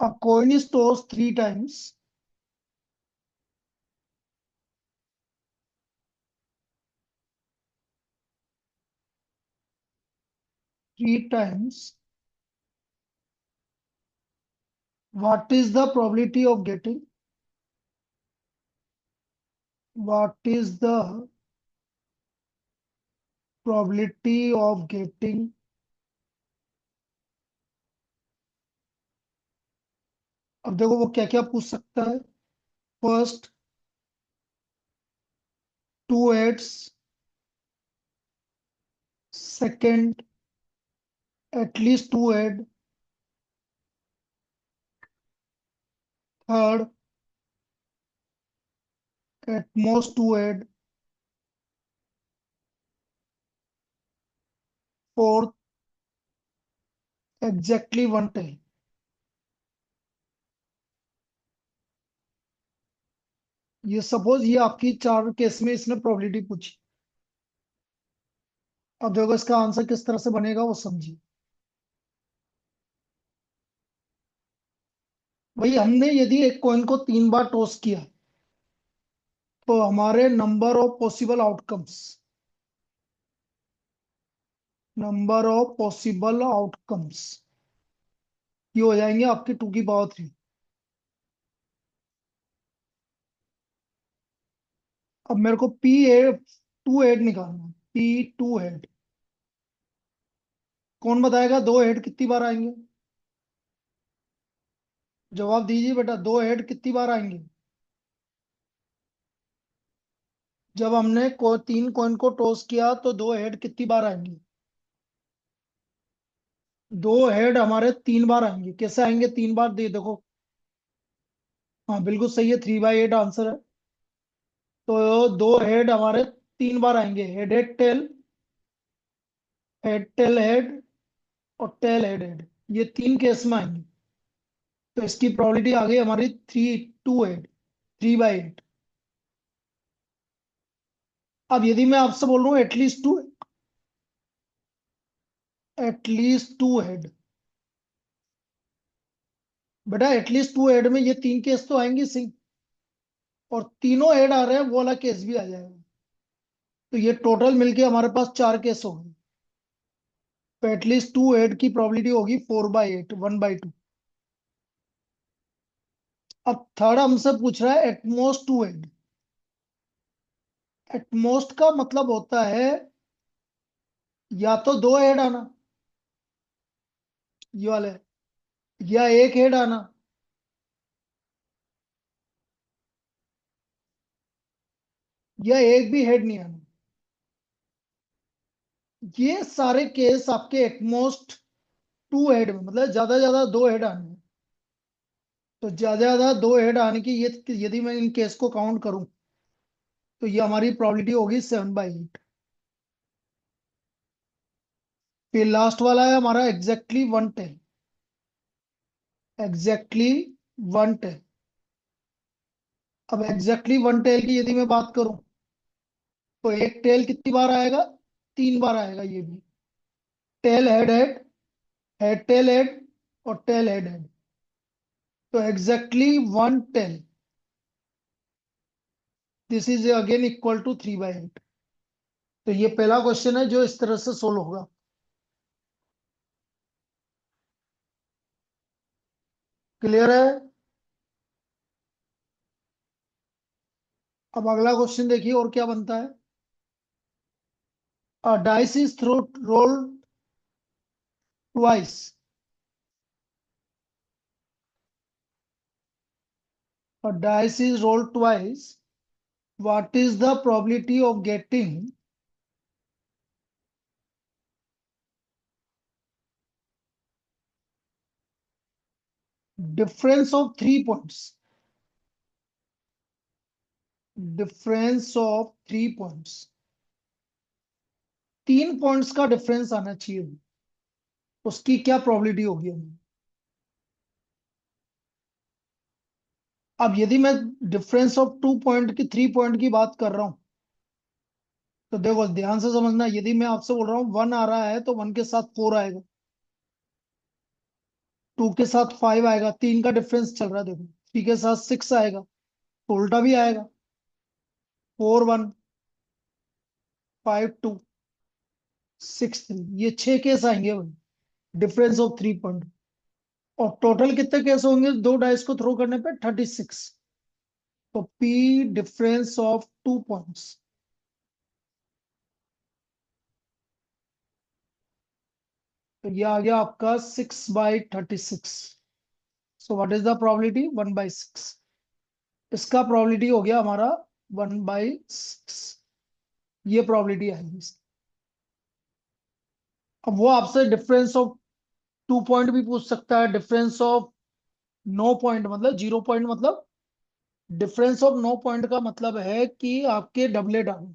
A coin is tossed three times. Three times. What is the probability of getting? What is the probability of getting? अब देखो वो क्या क्या पूछ सकता है. First, two heads. Second, at least two head. Third, at most two head. Fourth, exactly one tail. ये suppose ये आपकी चार केस में इसने प्रोबेबिलिटी पूछी. अब देखो इसका आंसर किस तरह से बनेगा वो समझिए. भाई हमने यदि एक कॉइन को तीन बार टॉस किया तो हमारे नंबर ऑफ पॉसिबल आउटकम्स ये हो जाएंगे आपके 2 की पावर 3. अब मेरे को पी ए टू हेड निकालना है. P two head. कौन बताएगा दो हेड कितनी बार आएंगे? जवाब दीजिए बेटा, दो हेड कितनी बार आएंगे? जब हमने तीन कॉइन को टॉस किया तो दो हेड कितनी बार आएंगे? दो हेड हमारे 3 बार आएंगे. कैसे आएंगे 3 बार? दे देखो. हाँ बिल्कुल सही है, 3/8 आंसर है. तो दो हेड हमारे 3 बार आएंगे. Head head tail, head tail head, और टेल हेड हेड. ये तीन केस में आएंगे. तो इसकी प्रोबेबिलिटी आ गई हमारी 3/8. 3/8. अब यदि मैं आपसे बोल रहा हूँ एटलीस्ट टू हेड. बेटा एटलीस्ट टू हेड में ये तीन केस तो आएंगे सही. और तीनों हेड आ रहे हैं वो वाला केस भी आ जाएगा. तो ये टोटल मिलके हमारे पास चार केस हो गए. तो एटलीस्ट टू हेड की प्रोबेबिलिटी होगी 4/8, 1/2. अब थर्ड हमसे पूछ रहा है एटमोस्ट टू हेड. एटमोस्ट का मतलब होता है या तो दो हेड आना, ये वाले, या एक हेड आना, या एक भी हेड नहीं आना. ये सारे केस आपके एटमोस्ट टू हेड में, मतलब ज्यादा दो हेड आने हैं. तो ज्यादा दो हेड आने की ये, यदि मैं इन केस को काउंट करूं तो ये हमारी प्रोबेबिलिटी होगी 7/8. फिर लास्ट वाला है हमारा एग्जैक्टली 1/10. एग्जैक्टली 1/10. अब एग्जैक्टली 1/10 की यदि मैं बात करूं तो एक टेल कितनी बार आएगा? 3 बार आएगा ये भी. Tail head head, head tail head, और टेल हेड हेड. तो exactly 1/10. This is again equal to 3/8. तो ये पहला क्वेश्चन है जो इस तरह से सोल्व होगा. क्लियर है? अब अगला क्वेश्चन देखिए और क्या बनता है. A dice is rolled twice. A dice is rolled twice. What is the probability of getting difference of 3 points? Difference of 3 points. 3 points का डिफरेंस आना चाहिए. उसकी क्या प्रोबेबिलिटी होगी हमें? अब यदि मैं डिफरेंस ऑफ 2 पॉइंट की 3 पॉइंट की बात कर रहा हूं तो देखो ध्यान से समझना. यदि मैं आपसे बोल रहा हूँ 1 आ रहा है तो 1 के साथ 4 आएगा. टू के साथ 5 आएगा, 3 का डिफरेंस चल रहा है देखो, 3 के साथ 6 आएगा तो उल्टा भी आएगा, 4 1, 5 2, 6 3, ये 6 केस आएंगे भाई, डिफरेंस ऑफ 3 पॉइंट। और टोटल कितने केस होंगे दो डाइस को थ्रो करने पे? 36। तो पी डिफरेंस ऑफ 2 पॉइंट्स, तो ये आ गया आपका 6/36। So what is the probability? 1/6। इसका प्रोबेबिलिटी हो गया हमारा 1/6, ये प्रोबेबिलिटी आएगी इसकी। अब वो आपसे डिफरेंस ऑफ 2 पॉइंट भी पूछ सकता है, डिफरेंस ऑफ 9 पॉइंट मतलब 0 पॉइंट, मतलब डिफरेंस ऑफ 9 पॉइंट का मतलब है कि आपके डबलेट आ गए,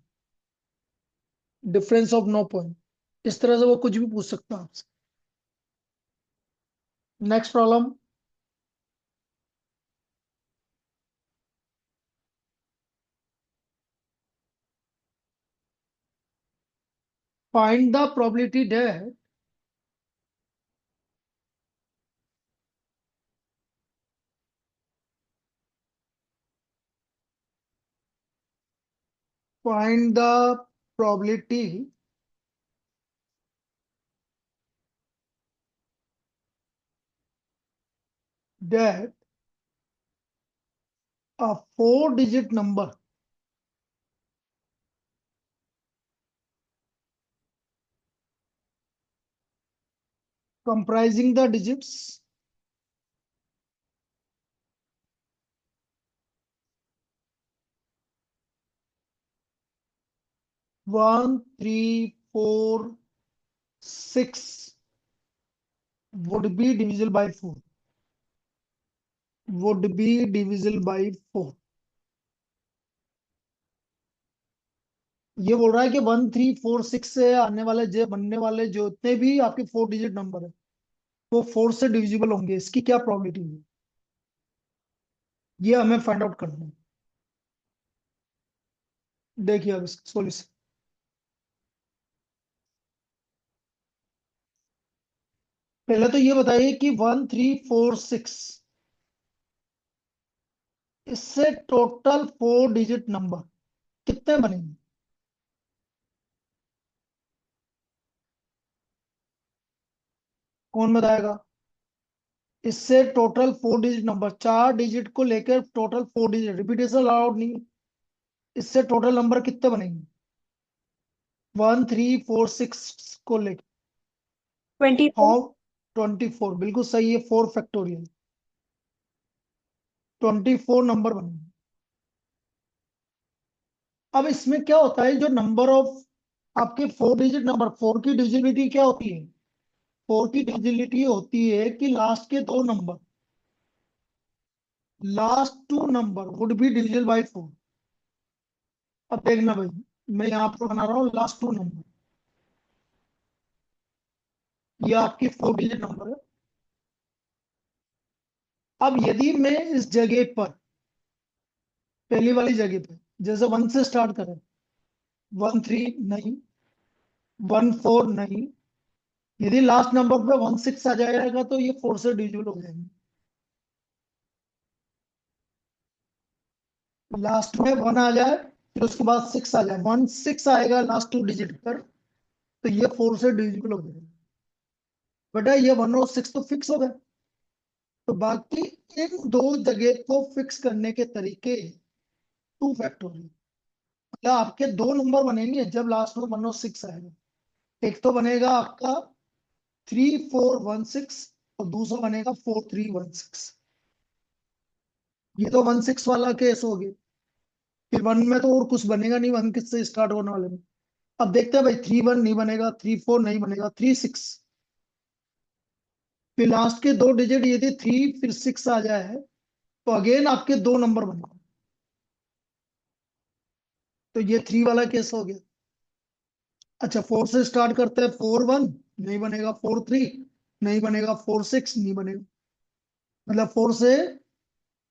डिफरेंस ऑफ 9 पॉइंट। इस तरह से वो कुछ भी पूछ सकता है आपसे। Next problem. Find the probability that find the probability that a 4-digit number comprising the digits 1 3 4 6 would be divisible by 4, would be divisible by 4। ये बोल रहा है कि 1 3 4 6 से आने वाले जो बनने वाले जितने भी आपके 4 डिजिट नंबर है वो 4 से डिविजिबल होंगे, इसकी क्या प्रोबेबिलिटी है, ये हमें फाइंड आउट करना है। देखिए अब इसका सॉल्यूशन। पहले तो ये बताइए कि 1 3 4 6 इससे टोटल 4 डिजिट नंबर कितने बनेंगे? कौन बताएगा? इससे टोटल 4 डिजिट नंबर, 4 डिजिट को लेकर टोटल 4 डिजिट, रिपीटेशन अलाउड नहीं है। इससे टोटल नंबर कितने बनेंगे 1 3 4 6 को लेकर? 24। हाउ? 24, बिल्कुल सही है, 4 फैक्टोरियल, 24 नंबर बनेंगे। अब इसमें क्या होता है, जो नंबर ऑफ आपके 4 डिजिट नंबर, 4 की डिजिबिलिटी क्या होती है? 4 की डिजिबिलिटी होती है कि लास्ट के दो number, last 2 number would be divisible by 4। अब देखना भाई, मैं यहाँ पर बना रहा हूँ लास्ट 2 नंबर, ये आपकी 4 डिजिट नंबर है। अब यदि मैं इस जगह पर, पहली वाली जगह पे, जैसे 1 से स्टार्ट करें, 1 3 नहीं, 1 4 नहीं, यदि लास्ट नंबर पे 1 6 आ जाएगा तो ये 4 से डिविजिबल हो जाएंगे। लास्ट में 1 आ जाए फिर उसके बाद 6 आ जाए, 1 6 आएगा लास्ट 2 डिजिट पर, तो ये 4 से डिविजिबल हो जाएगा। बेटा ये 1 और 6 तो फिक्स हो गए, तो बाकी इन दो जगह को फिक्स करने के तरीके 2 फैक्टोरियल, मतलब आपके दो नंबर बनेंगे जब लास्ट में 1 और 6 आएगा। एक तो बनेगा आपका 3 4 1 6 और दूसरा बनेगा 4 3 1 6। ये तो 1 6 वाला केस हो गया, फिर 1 में तो और कुछ बनेगा नहीं, 1 किस से स्टार्ट होने वाले में। अब देखते हैं भाई, 3 1 नहीं बनेगा, 3 4 नहीं बनेगा, 3 6, फिर लास्ट के 2 डिजिट यदि 3 फिर 6 आ जाए तो अगेन आपके दो नंबर बनेगा, तो ये 3 वाला केस हो गया। अच्छा 4 से स्टार्ट करते हैं, 4 1 नहीं बनेगा, 4 3 नहीं बनेगा, 4 6 नहीं बनेगा, मतलब 4 से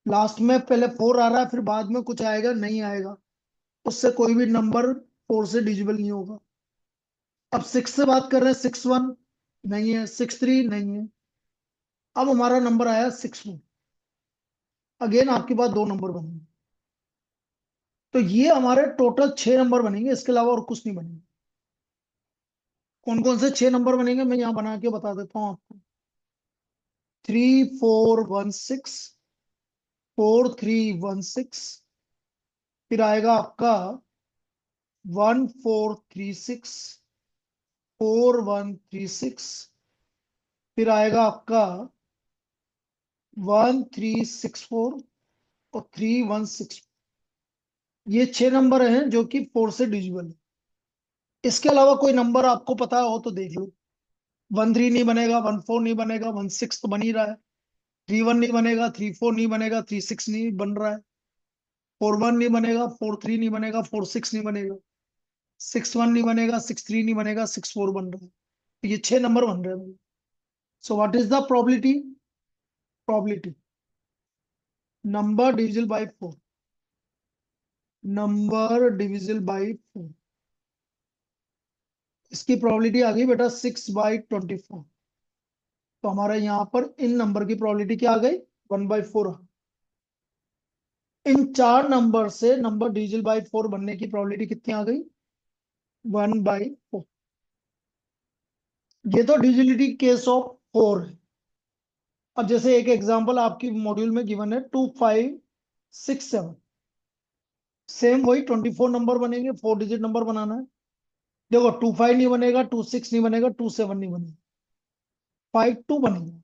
लास्ट में पहले 4 आ रहा है फिर बाद में कुछ आएगा नहीं आएगा, उससे कोई भी नंबर 4 से डिजिबल नहीं होगा। अब 6 से बात कर रहे हैं, 6 1 नहीं है, 6 3 नहीं है, अब हमारा नंबर आया 6। अगेन आपके पास दो नंबर बनेंगे, तो ये हमारे टोटल 6 नंबर बनेंगे, इसके अलावा और कुछ नहीं बनेंगे। कौन कौन से 6 नंबर बनेंगे मैं यहाँ बना के बता देता हूँ आपको। 3416, 4316, फिर आएगा आपका 1436, 4136, फिर आएगा आपका 1364 और 3164। ये 6 नंबर हैं जो कि 4 से डिविजिबल है। इसके अलावा कोई नंबर आपको पता हो तो देख लो। 13 नहीं बनेगा, 14 नहीं बनेगा, 16 तो बन ही रहा है, 31 नहीं बनेगा, 34 नहीं बनेगा, 36 नहीं बन रहा है, 41 नहीं बनेगा, 43 नहीं बनेगा, 46 नहीं बनेगा, 61 नहीं बनेगा, 63 नहीं बनेगा, 64 बन रहा है। तो ये 6 नंबर बन रहे हैं। So what is the probability? Probability number divisible by 4, number divisible by 4। इसकी प्रोबेबिलिटी आ गई बेटा 6/24। तो हमारा यहाँ पर इन नंबर की प्रोबेबिलिटी क्या आ गई? 1/4। इन 4 नंबर से नंबर डिविजिबल बाय 4 बनने की प्रोबेबिलिटी कितनी आ गई? 1/4। ये तो डिविजिबिलिटी केस ऑफ 4 है। अब जैसे एक एग्जांपल आपकी मॉड्यूल में गिवन है 2567, सेम वही 24 नंबर बनेंगे, 4 डिजिट नंबर बनाना है। देखो 25 नहीं बनेगा, 26 नहीं बनेगा, 27 नहीं बनेगा, 52 बनेगा,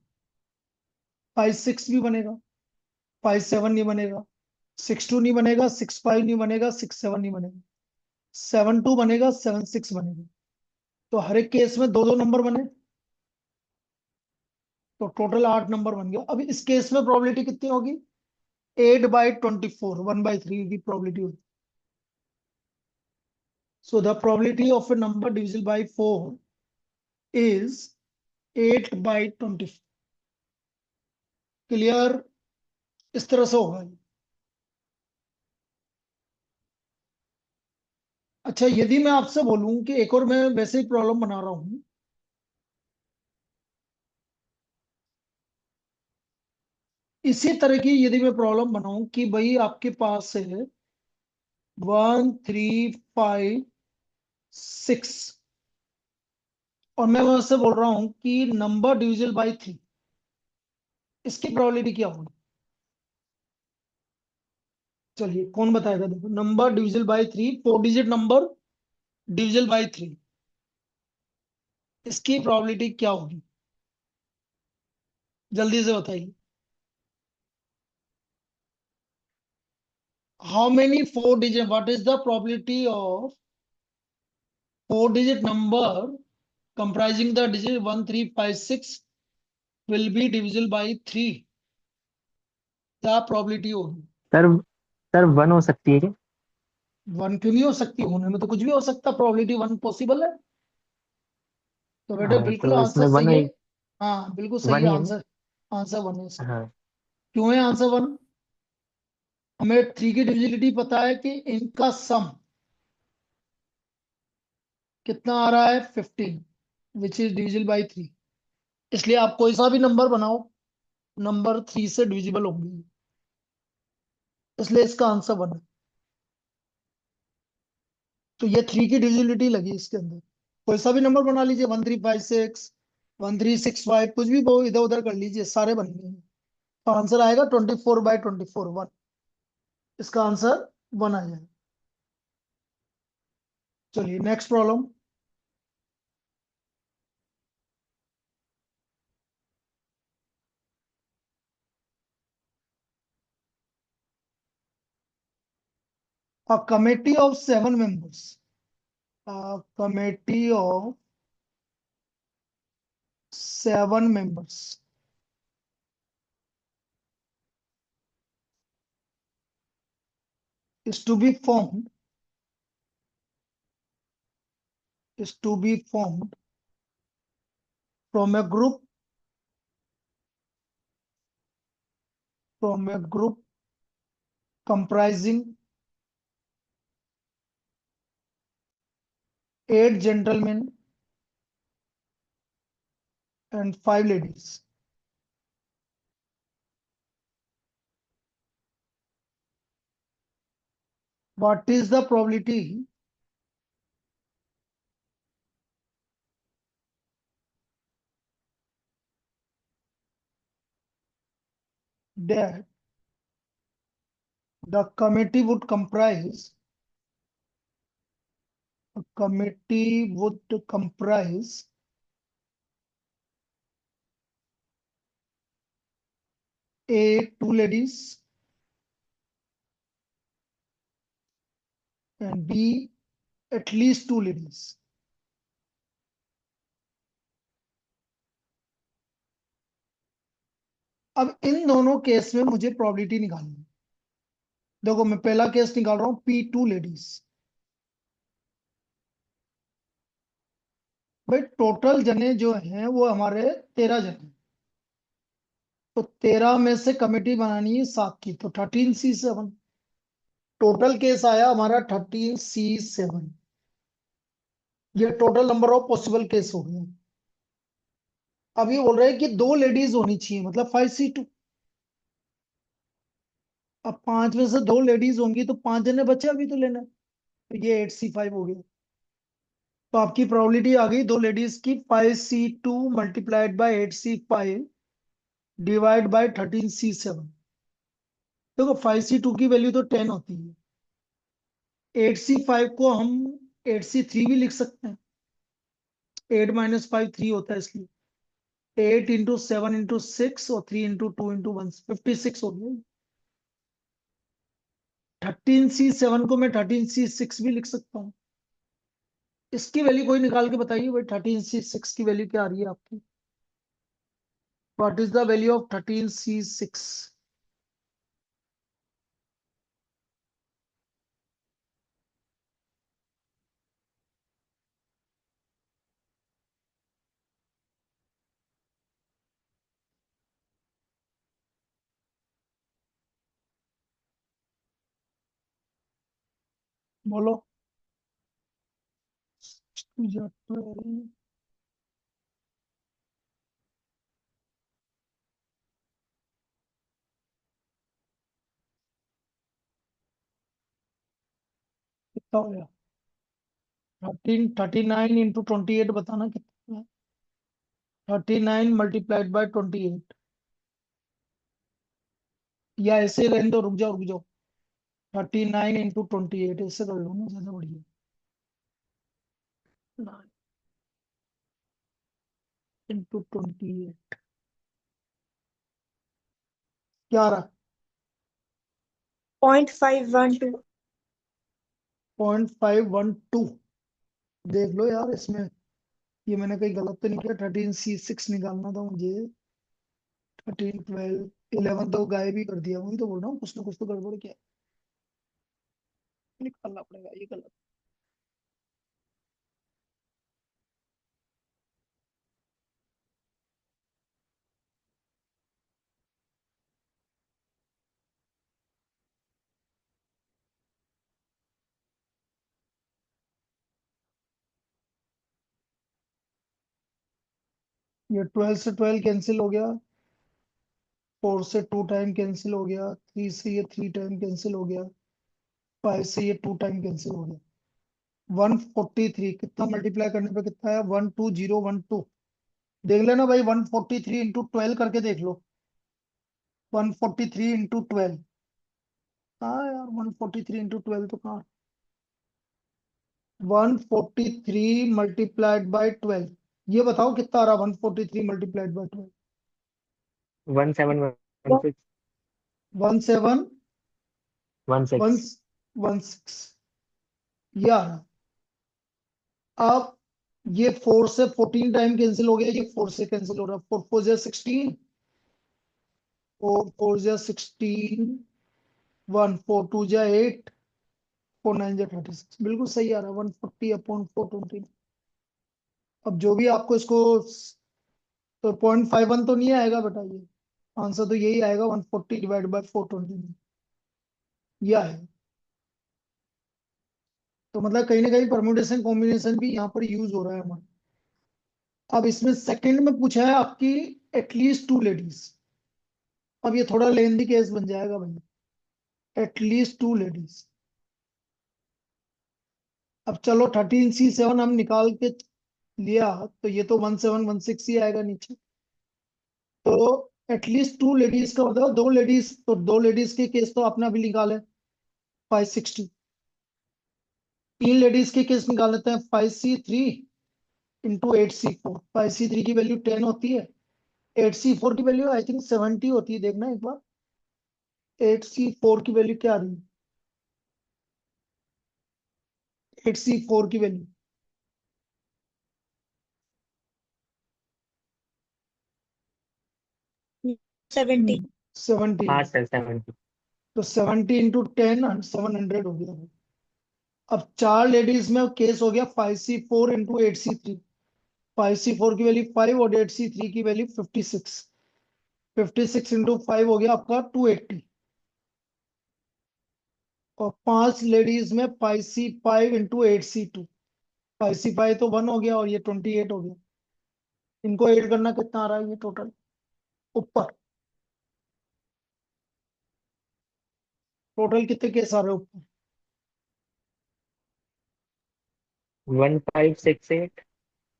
56 भी बनेगा, 57 नहीं बनेगा, 62 नहीं बनेगा, 65 नहीं बनेगा, 67 नहीं बनेगा, 72 बनेगा, 76 बनेगा। तो हर एक केस में दो दो नंबर बने, तो टोटल 8 नंबर बन गया। अब इस केस में प्रोबेबिलिटी कितनी होगी? 8/24, 1/3 की प्रोबेबिलिटी होगी। So the probability of a number divisible by 4 is 8/24। Clear? इस तरह से होगा ये। अच्छा, यदि मैं आपसे बोलूं कि एक और, मैं वैसे ही प्रॉब्लम बना रहा हूं, इसी तरह की यदि मैं प्रॉब्लम बनाऊं कि भाई आपके पास है 1356, और मैं वैसे बोल रहा हूं कि नंबर डिविजिबल बाय 3, इसकी प्रोबेबिलिटी क्या होगी? चलिए कौन बताएगा? देखो, number divisible by 3, 4 digit number divisible by 3, इसकी प्रोबेबिलिटी क्या होगी? जल्दी से बताइए। How many 4 digit? What is the probability of 4 digit number comprising the digit 1356 will be divisible by 3? क्या probability होगी? सर सर 1 हो सकती है क्या? 1 क्यों नहीं हो सकती? होने में तो कुछ भी हो सकता, प्रोबेबिलिटी 1 पॉसिबल है। तो बेटे हाँ, बिल्कुल तो आंसर इसमें वन सही है। ही हाँ बिल्कुल सही है वन ही है ना? आंसर। आंसर 1 है इसका। हाँ। क्यों है आंसर 1? हमें 3 की डिविजिबिलिटी पता है कि इनका सम कितना आ रहा है? 15, विच इज डिविजिबल बाई 3। इसलिए आप कोई सा भी नंबर बनाओ, नंबर 3 से डिविजिबल होंगे, इसलिए इसका आंसर 1 है। तो ये 3 की डिविजिबिलिटी लगी इसके अंदर। कोई सा भी नंबर बना लीजिए, 1356, 1365, कुछ भी वो इधर उधर कर लीजिए, सारे बनेंगे। तो आंसर आएगा 24/24, 1। इसका आंसर 1 आ जाएगा। चलिए next problem. A committee of 7 members, a committee of 7 members is to be formed, is to be formed from a group, from a group comprising 8 gentlemen and 5 ladies. What is the probability that the committee would comprise A, two ladies, and B, at least two ladies. अब इन दोनों case में मुझे probability निकालनी है। देखो मैं पहला case निकाल रहा हूं, P, टू लेडीज। भाई टोटल जने जो हैं वो हमारे 13 जने, तो 13 में से कमेटी बनानी है 7 की, तो 13C7। टोटल केस आया हमारा 13C7। ये total number of possible case हो गया। अब ये बोल रहे हैं कि दो लेडीज होनी चाहिए, मतलब 5C2। अब 5 में से दो लेडीज होंगी तो 5 जने बचे अभी तो लेना है, तो ये 8C5 हो गया। तो आपकी प्रोबेबिलिटी आ गई दो लेडीज की, 5C2 multiplied by 8C5 divide by 13C7। देखो 5C2 की वैल्यू तो 10 होती है, 8C5 को हम 8C3 भी लिख सकते हैं। 8 - 5 3 होता है, इसलिए 8 × 7 × 6 और 3 × 2 × 1 56 हो गया। 13C7 को मैं 13C6 भी लिख सकता हूँ। इसकी वैल्यू कोई निकाल के बताइए भाई, 13C6 की वैल्यू क्या आ रही है आपकी? What is the value of 13C6? बोलो। कितना 39 × 28 बताना कितना है? 39 मल्टीप्लाइड बाय 28, या ऐसे रहने दो, रुक जाओ रुक जाओ। 39 × 28 ऐसे कर लो ना, ज्यादा बढ़िया। 9 × 28 क्या आ रहा? 0.512। 0.512। देख लो यार इसमें, ये मैंने कहीं गलत तो नहीं किया? 13C6 निकालना था मुझे। 13 12 11 तो गायब ही कर दिया, वही तो बोल रहा हूँ, कुछ तो गड़बड़ किया। निकालना पड़ेगा, ये गलत। ये 12 से 12 कैंसिल हो गया, 4 से 2 टाइम कैंसिल हो गया, 3 से ये 3 टाइम कैंसिल हो गया, 5 से ये 2 टाइम कैंसिल हो गया। 143 कितना मल्टीप्लाई करने पे कितना है? 12012। देख लेना भाई, 143 × 12 करके देख लो। 143 × 12। हाँ यार, 143 × 12 तो कहाँ? 143 मल्टीप्लाइड बाई 12। ये बताओ कितना आ रहा? 143 मल्टीप्लाइड बाई 12। 1716। 17 वन 16। 16। ये आ रहा। अब ये 4 से 14 टाइम कैंसिल हो गया, ये 4 से कैंसिल हो रहा। 4 4 जा 16, 4 4 जा 16, 1 4 2 जा 8, 4 9 जा 36। बिल्कुल सही आ रहा, 140/420। अब जो भी आपको इसको, तो 0.51 तो नहीं आएगा बेटा, ये आंसर तो यही आएगा, 140/420। ये आएगा। तो मतलब कहीं ना कहीं परम्यूटेशन कॉम्बिनेशन भी यहाँ पर यूज हो रहा है हमारा। अब इसमें सेकंड में पूछा है आपकी, एटलीस्ट टू लेडीज। अब ये थोड़ा लेंदी केस बन जाएगा भाई, एटलीस्ट टू लेडीज। अब चलो 13C7 हम निकाल के लिया, तो ये तो 1716 ही आएगा नीचे। तो एटलीस्ट टू लेडीज का मतलब दो लेडीज, तो दो लेडीज के केस तो आपने अभी निकाले 560। तीन लेडीज के केस निकाल लेते हैं 5C3 इंटू 8C4। 5C3 की वैल्यू 10 होती है, 8C4 की वैल्यू आई थिंक 70 होती है, देखना एक बार 8C4 की वैल्यू क्या आ रही है। 8C4 की वैल्यू 70। 70 हाँ है। सर 70। तो 70 इंटू 10 700 हो गया। अब चार लेडीज में केस हो गया 5C4 इंटू 8C3। 5C4 की वैल्यू 5 और 8C3 की वैल्यू 56। 56 इंटू 5 हो गया आपका 280। और पांच लेडीज में 5C5 इंटू 8C2। 5C5 तो 1 हो गया और ये 28 हो गया। इनको ऐड करना कितना आ रहा है ये टोटल ऊपर, टोटल कितने केस आ रहे हैं ऊपर। 1568।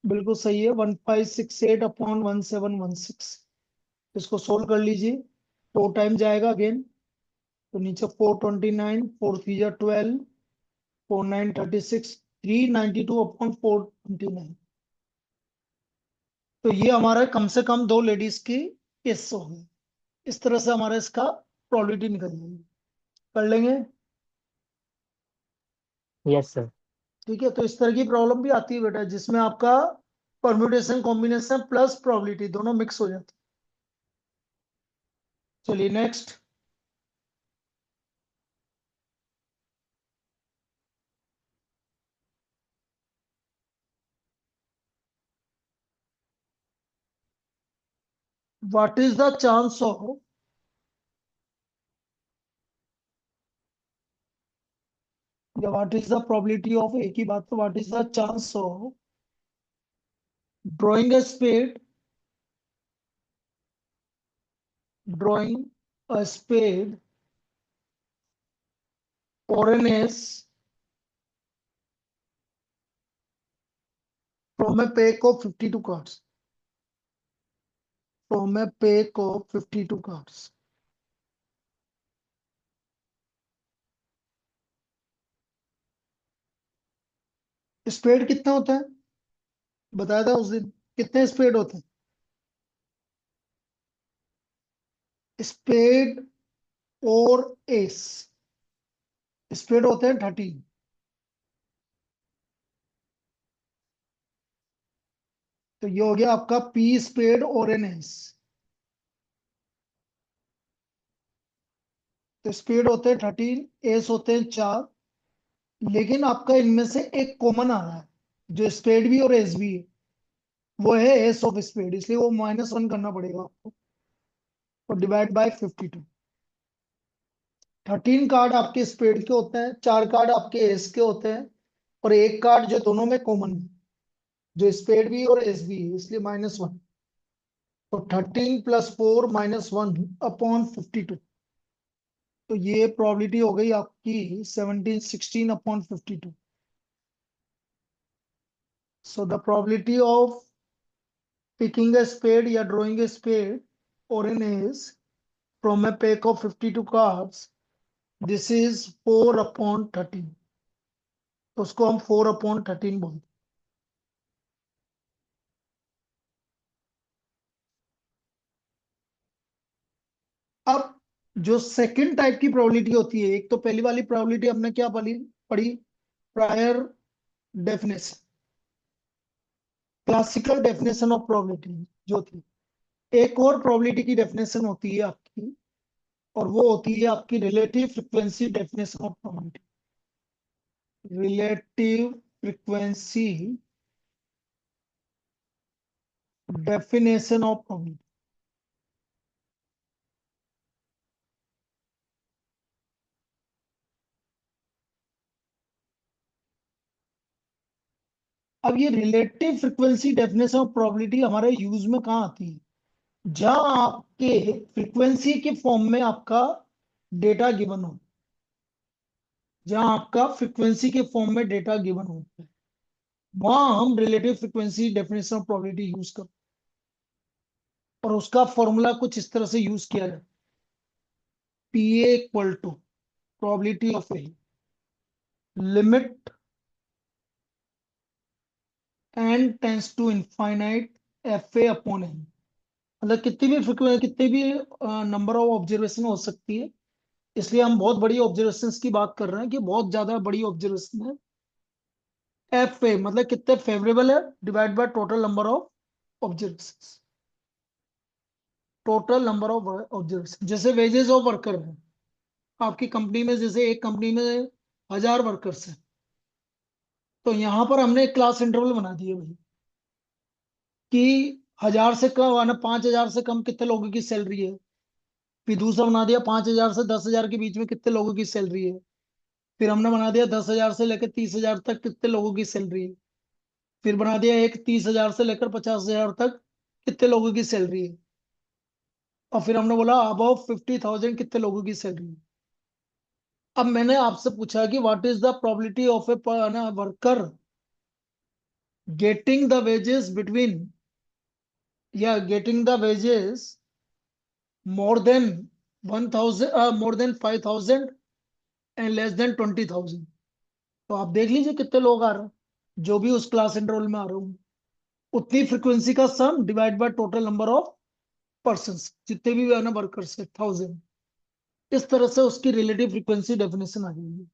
बिल्कुल सही है, 1568 अपॉन 1716। इसको सोल्व कर लीजिए, 4 टाइम जाएगा अगेन। तो नीचे 429, 4 3 12, 4 9 36, 392 अपॉन 429। तो ये हमारा कम से कम दो लेडीज की केस हो गए। इस तरह से हमारा इसका प्रोबेबिलिटी निकल जाएगी। कर लेंगे। Yes sir. ठीक है, तो इस तरह की प्रॉब्लम भी आती है बेटा, जिसमें आपका परम्यूटेशन कॉम्बिनेशन प्लस प्रोबेबिलिटी दोनों मिक्स हो जाती है। चलिए next. What is the chance of, या what is the probability of, एक ही बात, तो what is the chance of drawing a spade, drawing a spade or an ace from a pack of 52 cards, from a pack of 52 cards। Spade कितना होता है बताया था उस दिन, कितने स्पेड होते हैं। स्पेड और एस, स्पेड होते हैं 13। तो ये हो गया आपका पी स्पेड और एन एस। तो स्पेड होते हैं 13, एस होते हैं 4। लेकिन आपका इनमें से एक कॉमन आ रहा है, जो स्पेड भी और एस भी है, वो है एस ऑफ स्पेड, इसलिए वो -1 करना पड़ेगा आपको और डिवाइड बाय 52। 13 कार्ड आपके स्पेड के होते हैं, 4 कार्ड आपके एस के होते हैं, और एक कार्ड जो दोनों में कॉमन है, जो स्पेड भी और एस भी है, इसलिए -1। तो 13 + 4 -1 अपॉन 52। तो ये प्रोबेबिलिटी हो गई आपकी 1716/52। So the probability of picking a spade या drawing a spade or an ace from a pack of 52 cards, this is 4/13। तो उसको हम 4/13 बोलते हैं। अब जो सेकंड टाइप की प्रोबेबिलिटी होती है, एक तो पहली वाली प्रोबेबिलिटी हमने क्या पढ़ी पढ़ी prior definition, classical definition of probability जो थी। एक और प्रोबेबिलिटी की डेफिनेशन होती है आपकी, और वो होती है आपकी relative frequency definition of probability. Relative frequency definition of probability. अब ये relative frequency definition of probability हमारे यूज में कहाँ आती है, जहां आपके फ्रीक्वेंसी के फॉर्म में आपका डेटा गिवन हो। जहां आपका फ्रीक्वेंसी के फॉर्म में डेटा गिवन होता है, वहां हम relative frequency definition of probability use करते हैं, और उसका फॉर्मूला कुछ इस तरह से यूज किया जाए। P A equal to probability of A limit n tends to infinite F A upon n. मतलब कितनी भी फ्रीक्वेंसी, कितनी भी नंबर ऑफ ऑब्जर्वेशन हो सकती है, इसलिए हम बहुत बड़ी ऑब्जर्वेशंस की बात कर रहे हैं कि बहुत ज्यादा बड़ी ऑब्जर्वेशन है। एफ ए मतलब कितने फेवरेबल है, divide by total number of observations. Total number of observation, जैसे वेजेस ऑफ वर्कर है आपकी कंपनी में, जैसे एक कंपनी में 1000 वर्कर्स हैं, तो यहां पर हमने एक क्लास इंटरवल बना दिया भाई कि 1000 से कम आना, 5000 से कम कितने लोगों की सैलरी है। फिर दूसरा बना दिया 5000 से 10,000 के बीच में कितने लोगों की सैलरी है। फिर हमने बना दिया 10,000 से लेकर 30,000 तक कितने लोगों की सैलरी है। फिर बना दिया एक 30,000 से लेकर 50,000 तक कितने लोगों की सैलरी है। और फिर हमने बोला अबव 50,000 कितने लोगों की सैलरी है। अब मैंने आपसे पूछा कि what is the probability of a worker getting the wages between, या getting the wages more than 1,000, more than 5,000 and less than 20,000। तो आप देख लीजिए कितने लोग आ रहे हैं, जो भी उस क्लास एनरोल में आ रहे होंगे, उतनी फ्रीक्वेंसी का sum divide by total number of person, जितने भी है ना वर्कर्स है 1,000। इस तरह से उसकी रिलेटिव फ्रीक्वेंसी डेफिनेशन आ जाएगी।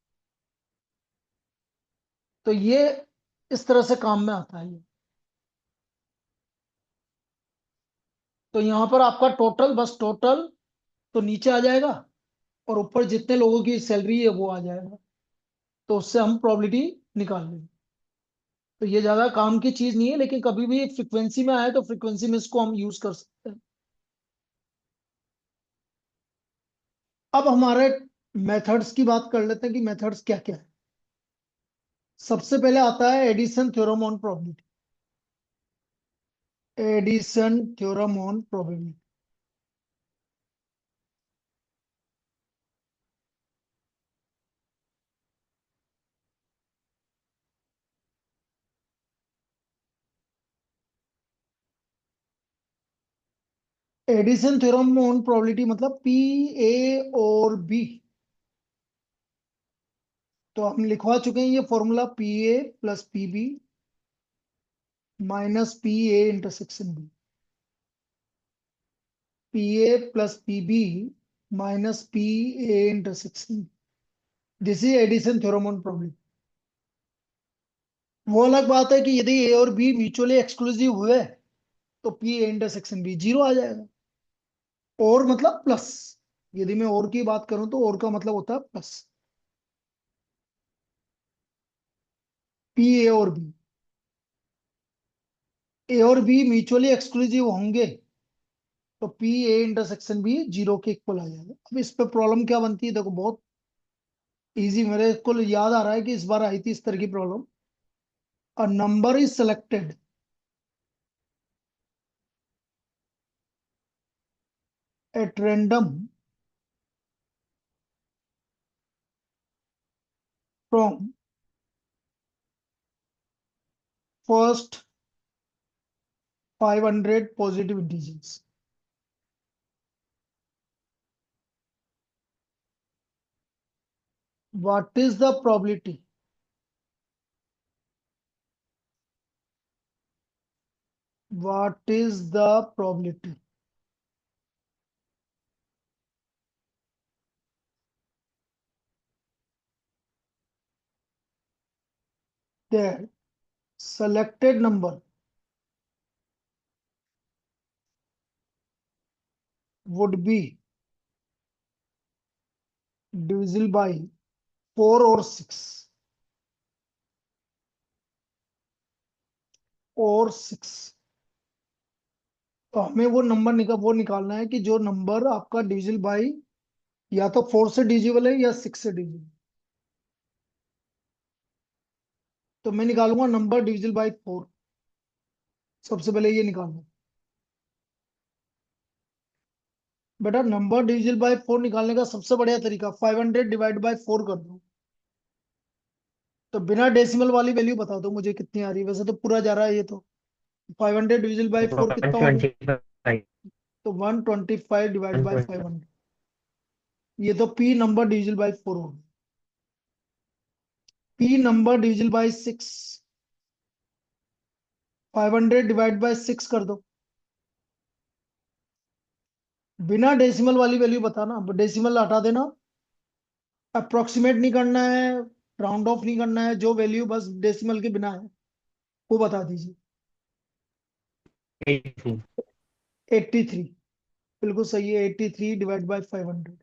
तो ये इस तरह से काम में आता है ये। तो यहां पर आपका टोटल, बस टोटल तो नीचे आ जाएगा, और ऊपर जितने लोगों की सैलरी है वो आ जाएगा। तो उससे हम प्रोबेबिलिटी निकाल लेंगे। तो ये ज्यादा काम की चीज नहीं है, लेकिन कभी भी फ्रीक्वेंसी में आए तो फ्रीक्वेंसी में इसको हम यूज कर सकते हैं। अब हमारे मेथड्स की बात कर लेते हैं कि मेथड्स क्या क्या है। सबसे पहले आता है addition theorem on probability. Addition theorem on probability. Addition theorem on probability मतलब पी ए और बी। तो हम लिखवा चुके हैं ये formula, P A plus P B minus P A intersection B. P A plus P B minus P A intersection. This is addition theorem on probability. वो अलग बात है कि यदि ए और बी म्यूचुअली एक्सक्लूसिव हुए तो P A intersection B zero आ जाएगा। और मतलब प्लस, यदि मैं और की बात करूं तो और का मतलब होता है प्लस। पी ए और बी, ए और बी म्यूचुअली एक्सक्लूसिव होंगे तो पी ए इंटरसेक्शन भी जीरो के इक्वल आ जाएगा। अब इस पे प्रॉब्लम क्या बनती है, देखो बहुत इजी, मेरे को याद आ रहा है कि इस बार आई थी इस तरह की problem. A number is selected at random from first 500 positive integers. What is the probability, what is the probability that selected number would be divisible by 4 or 6 और 6। तो हमें वो निकालना है कि जो नंबर आपका डिविजिबल बाई या तो 4 से डिविजिबल है या 6 से डिविजिबल। तो मैं निकालूंगा नंबर डिविजिबल बाई 4। सबसे पहले ये निकालना। बेटा नंबर डिविजिबल बाय 4 निकालने का सबसे बढ़िया तरीका 500 डिवाइड बाय 4 कर दो। तो बिना डेसिमल वाली वैल्यू बता दो मुझे कितनी आ रही है। वैसे तो पूरा जा रहा है ये तो। 500 डिविजल बाई 4 वन कितना हो गया? Twenty five. तो 125 डिवाइड वन बाई ट्वेंटी 500। ये तो पी नंबर डिविजल बाई 4 हो गया। P number डिविजल by 6। 500 divide by 6 कर दो। बिना डेसिमल वाली वैल्यू बताना, डेसिमल हटा देना। अप्रोक्सीमेट नहीं करना है, राउंड ऑफ नहीं करना है, जो वैल्यू बस डेसिमल के बिना है वो बता दीजिए। 83। 83। बिल्कुल सही है, 83 डिवाइड बाई 500।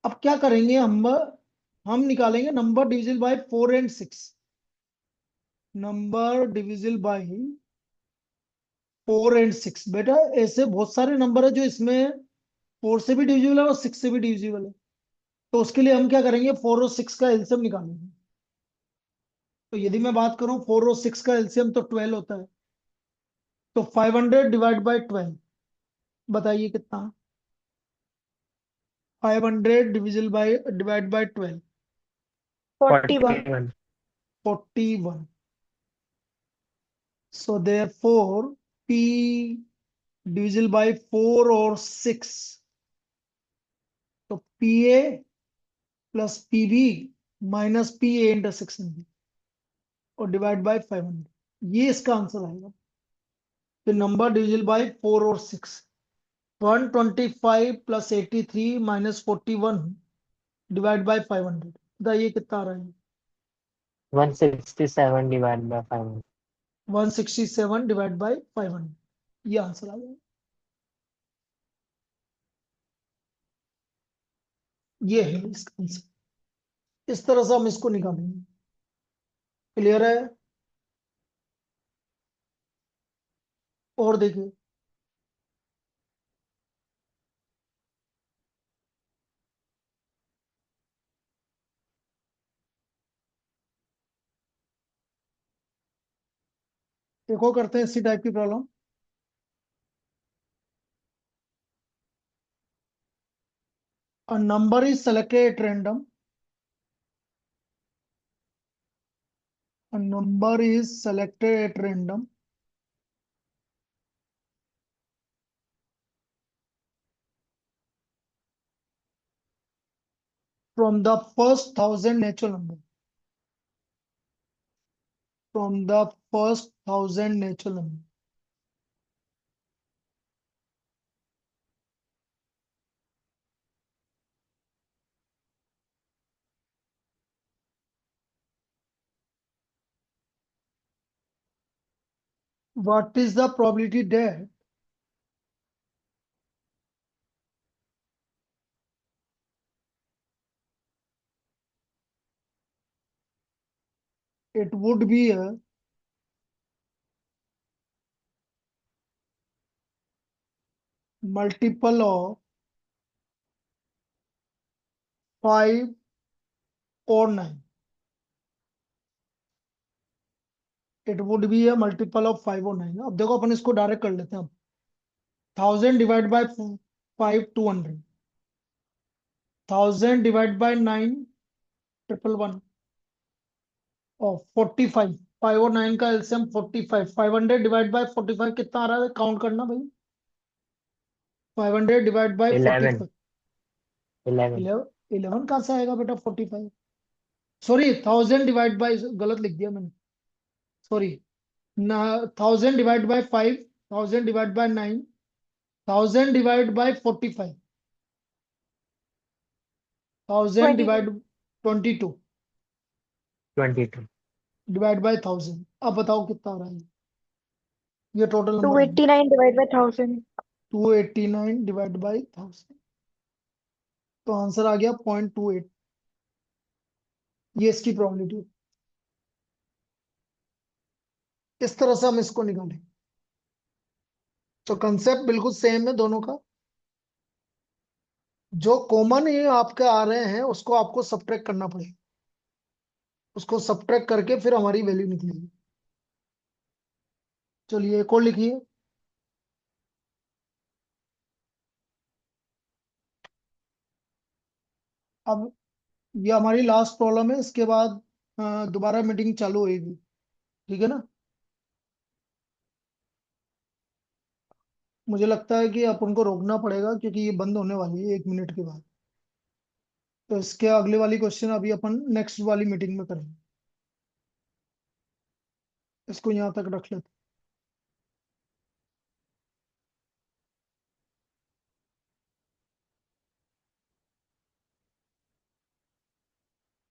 अब क्या करेंगे हम निकालेंगे number divisible by 4 and 6। Number divisible by 4 and 6। बेटा ऐसे बहुत सारे नंबर है जो इसमें 4 से भी डिविजिबल है और 6 से भी डिविजिबल है। तो उसके लिए हम क्या करेंगे, 4 और 6 का एलसीएम निकालेंगे। तो यदि मैं बात करूं 4 और 6 का एलसीएम तो 12 होता है। तो 500 डिवाइड बाई 12 बताइए कितना? 500 divisible by divide by 12। 41। 41। 41। So therefore P divisible by 4 और 6। तो PA plus PB minus PA intersection B और डिवाइड बाय 500, ये इसका आंसर आएगा। तो नंबर डिविजिबल बाय 4 और 6। 125 प्लस 83 माइनस 41 डिवाइड बाय 500। बताइए कितना आ रहा है? 167 डिवाइड बाय 500। 167 डिवाइड बाय 500, ये आंसर आ जाएगा। ये है इसका आंसर। इस तरह से हम इसको निकालेंगे। क्लियर है? और देखिए, देखो करते हैं इसी टाइप की problem. A number is selected at random. A number is selected at random from the first 1,000 natural number. From the first 1,000 natural number. What is the probability that it would be a multiple of 5 or 9? It would be a multiple of 5 or 9. अब देखो अपन इसको direct कर लेते हैं। अब 1,000 divide by 5 200। 1,000 divide by 9 111 और 45। 5 और 9 का एलसीएम 45। 500 डिवाइड बाय 45 कितना आ रहा है? काउंट करना भाई। 500 डिवाइड बाय 11। 45। 11। 11 कहाँ से आएगा बेटा? 45। सॉरी, 1,000 डिवाइड बाय, गलत लिख दिया मैंने। सॉरी ना। 1,000 divide by 5, 1,000 divide by 9, 1,000 divide by 45, 1,000 22। Divide 22 22। Divide by 1,000। अब बताओ कितना आ रहा है? ये टोटल टू नंबर आ गया। Eighty nine divide by 1000। 289 divide by 1,000। तो आंसर आ गया 0.28। ये इसकी प्रोबेबिलिटी। इस तरह से हम इसको निकालें। तो कंसेप्ट बिल्कुल सेम है दोनों का। जो कॉमन ये आपके आ रहे हैं उसको आपको सब्ट्रैक्ट करना पड़ेगा। उसको सब्ट्रैक्ट करके फिर हमारी वैल्यू निकलेगी। चलिए एक और लिखिए। अब ये हमारी लास्ट प्रॉब्लम है, इसके बाद दोबारा मीटिंग चालू होगी, ठीक है ना। मुझे लगता है कि अपन को रोकना पड़ेगा क्योंकि ये बंद होने वाली है 1 मिनट के बाद। तो इसके अगले वाली क्वेश्चन अभी अपन नेक्स्ट वाली मीटिंग में करेंगे। इसको यहाँ तक रख लेते हैं।